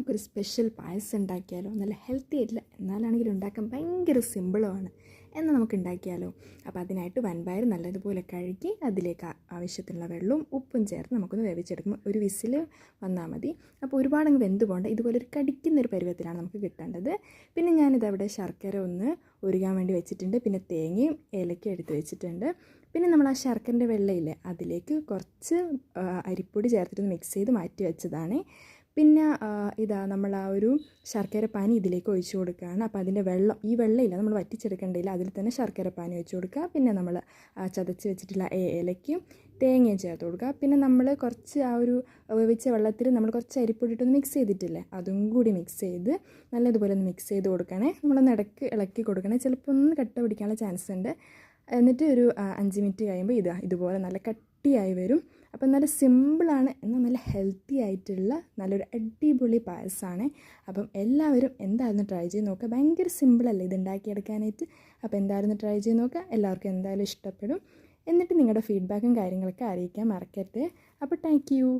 നമുക്കൊരു സ്പെഷ്യൽ പായസം ഉണ്ടാക്കിയാലോ? നല്ല ഹെൽത്തി ആയിട്ടില്ല, എന്നാലാണെങ്കിൽ ഉണ്ടാക്കാൻ ഭയങ്കര സിമ്പിളുമാണ്. എന്നാൽ നമുക്ക് ഉണ്ടാക്കിയാലോ? അപ്പോൾ അതിനായിട്ട് വൻപയർ നല്ലതുപോലെ കഴുകി അതിലേക്ക് ആവശ്യത്തിനുള്ള വെള്ളവും ഉപ്പും ചേർത്ത് നമുക്കൊന്ന് വേവിച്ചെടുക്കും. ഒരു വിസിൽ വന്നാൽ മതി. അപ്പോൾ ഒരുപാടങ്ങ് വെന്ത് പോകണ്ട, ഇതുപോലെ ഒരു കടിക്കുന്നൊരു പരുവത്തിലാണ് നമുക്ക് കിട്ടേണ്ടത്. പിന്നെ ഞാനിതവിടെ ശർക്കര ഒന്ന് ഉരുകാൻ വേണ്ടി വെച്ചിട്ടുണ്ട്. പിന്നെ തേങ്ങയും ഏലക്കയും എടുത്ത് വെച്ചിട്ടുണ്ട്. പിന്നെ നമ്മൾ ആ ശർക്കരൻ്റെ വെള്ളയില്ലേ, അതിലേക്ക് കുറച്ച് അരിപ്പൊടി ചേർത്തിട്ട് മിക്സ് ചെയ്ത് മാറ്റി വെച്ചതാണ്. പിന്നെ നമ്മൾ ആ ഒരു ശർക്കര പാനി ഇതിലേക്ക് ഒഴിച്ചു കൊടുക്കുകയാണ്. അപ്പോൾ അതിൻ്റെ ഈ വെള്ളമില്ല, നമ്മൾ വറ്റിച്ചെടുക്കേണ്ടില്ല, അതിൽ തന്നെ ശർക്കര പാനി ഒഴിച്ചു കൊടുക്കുക. പിന്നെ നമ്മൾ ചതച്ച് വെച്ചിട്ടുള്ള ഏലക്കയും തേങ്ങയും ചേർത്ത് കൊടുക്കുക. പിന്നെ നമ്മൾ കുറച്ച് ആ ഒരു വേവിച്ച വെള്ളത്തിൽ നമ്മൾ കുറച്ച് അരിപ്പൊടി ഇട്ടൊന്ന് മിക്സ് ചെയ്തിട്ടില്ലേ, അതും കൂടി മിക്സ് ചെയ്ത് നല്ലതുപോലെ ഒന്ന് മിക്സ് ചെയ്ത് കൊടുക്കണേ. നമ്മളൊന്ന് ഇടയ്ക്ക് ഇളക്കി കൊടുക്കണേ, ചിലപ്പോൾ ഒന്ന് കട്ട പിടിക്കാനുള്ള ചാൻസ് ഉണ്ട്. എന്നിട്ട് ഒരു 5 മിനിറ്റ് കഴിയുമ്പോൾ ഇതുപോലെ നല്ല കട്ടിയായി വരും. അപ്പം നല്ല സിമ്പിളാണ്, എന്നാൽ നല്ല ഹെൽത്തി ആയിട്ടുള്ള നല്ലൊരു അടിപൊളി പായസമാണ്. അപ്പം എല്ലാവരും എന്തായാലും ട്രൈ ചെയ്ത് നോക്കുക. ഭയങ്കര സിമ്പിളല്ലേ ഇത് ഉണ്ടാക്കിയെടുക്കാനായിട്ട്. അപ്പോൾ എന്തായാലും ട്രൈ ചെയ്ത് നോക്കുക, എല്ലാവർക്കും എന്തായാലും ഇഷ്ടപ്പെടും. എന്നിട്ട് നിങ്ങളുടെ ഫീഡ്ബാക്കും കാര്യങ്ങളൊക്കെ അറിയിക്കാൻ മറക്കരുത്. അപ്പോൾ താങ്ക് യു.